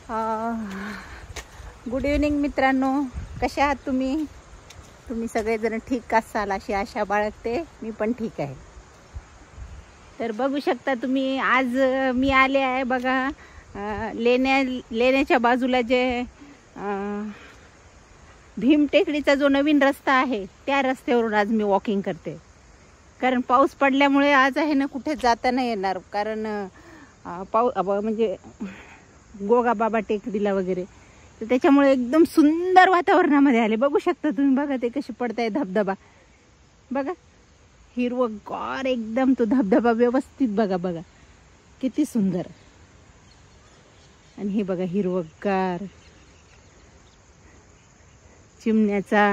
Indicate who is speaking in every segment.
Speaker 1: Good evening मित्रांनो, कसे आहात तुम्ही? तुम्ही सगळेजण ठीक असाल अशी आशा बाळगते. मी पण ठीक आहे. तर बघू शकता तुम्ही, आज मी आले आहे बघा लेण्याच्या बाजूला जे भीमटेकडीचा जो नवीन रस्ता आहे त्या रस्त्यावरून आज मी वॉकिंग करते. कारण पाऊस पडल्यामुळे आज आहे ना कुठे जाता नाही येणार. कारण म्हणजे गोगाबाबा टेकडीला वगैरे, तर त्याच्यामुळे एकदम सुंदर वातावरणामध्ये आले. बघू शकता तुम्ही, बघा ते कसे पडताय धबधबा. बघा हिरवगार एकदम तो धबधबा व्यवस्थित. बघा बघा किती सुंदर. आणि हे बघा हिरवगार चिमण्याचा,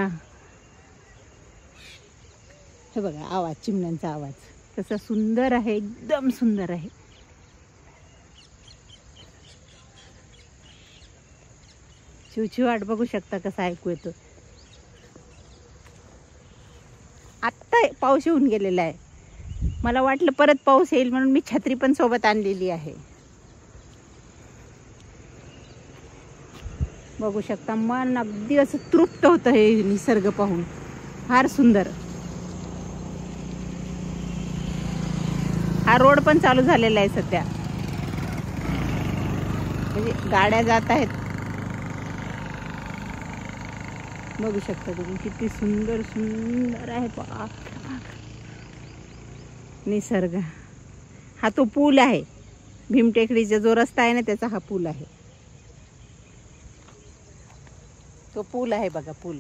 Speaker 1: हे बघा आवाज, चिमण्यांचा आवाज कसा सुंदर आहे, एकदम सुंदर आहे. चिवचिवाट बघू शकता कसा ऐकू येतो. आत्ता पाऊस येऊन गेलेला आहे. मला वाटलं परत पाऊस येईल म्हणून मी छत्री पण सोबत आणलेली आहे. बघू शकता, मन अगदी असं तृप्त होतं हे निसर्ग पाहून. फार सुंदर. हा रोड पण चालू झालेला आहे सध्या, म्हणजे गाड्या जात आहेत. बघू शकता तुम्ही किती सुंदर सुंदर आहे निसर्ग. हा तो पूल आहे, भीमटेकडीचा जो रस्ता आहे ना त्याचा हा पूल आहे. तो पूल आहे बघा, पूल.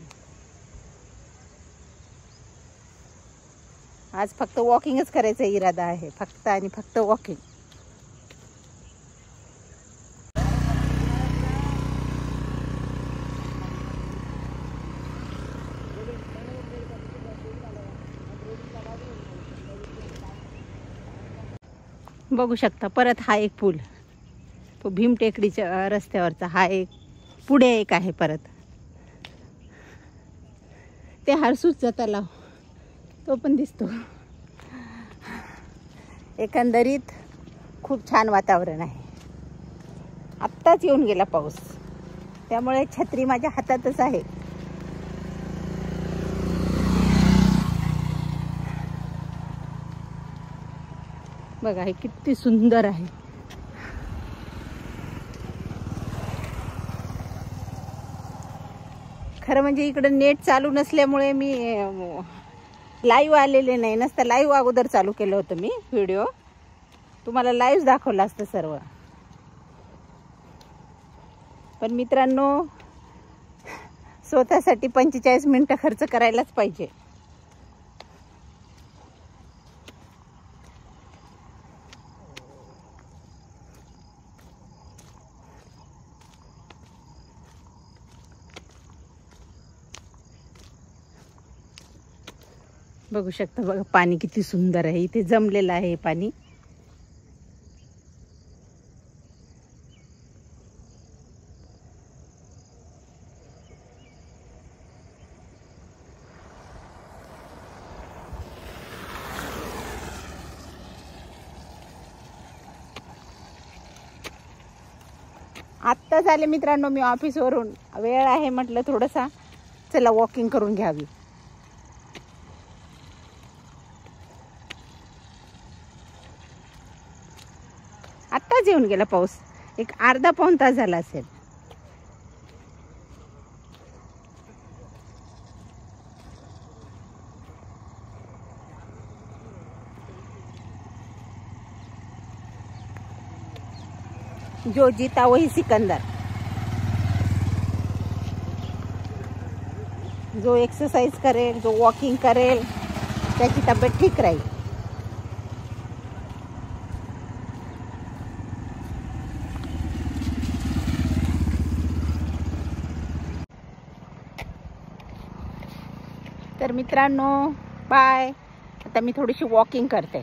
Speaker 1: आज फक्त वॉकिंगच करायचा इरादा आहे, फक्त आणि फक्त वॉकिंग. बघू शकता परत हा एक पूल, तो भीमटेकडीच्या रस्त्यावरचा हा एक. पुढे एक आहे परत, ते हरसूचा तलाव तो पण दिसतो. एकंदरीत खूप छान वातावरण आहे. आत्ताच येऊन गेला पाऊस, त्यामुळे छत्री माझ्या हातातच आहे. बघा हे किती सुंदर आहे. खरं म्हणजे इकडे नेट चालू नसल्यामुळे मी लाईव्ह आलेले नाही. नसतं लाईव्ह अगोदर चालू केलं होतं मी व्हिडिओ, तुम्हाला लाईव्ह दाखवलं असतं सर्व. पण मित्रांनो, स्वतःसाठी 45 मिनिटं खर्च करायलाच पाहिजे. बघू शकता बघा पाणी किती सुंदर आहे. इथे जमलेलं आहे पाणी. आत्ताच आले मित्रांनो मी ऑफिसवरून. वेळ आहे म्हटलं थोडंसा चला वॉकिंग करून घ्यावी. आत्ताच येऊन गेला पाऊस, एक अर्धा पाऊण तास झाला असेल. जो जीता वही सिकंदर. जो एक्सरसाइज करेल, जो वॉकिंग करेल, त्याची तब्येत ठीक राहील. तर मित्रांनो बाय. आता मी थोडीशी वॉकिंग करते.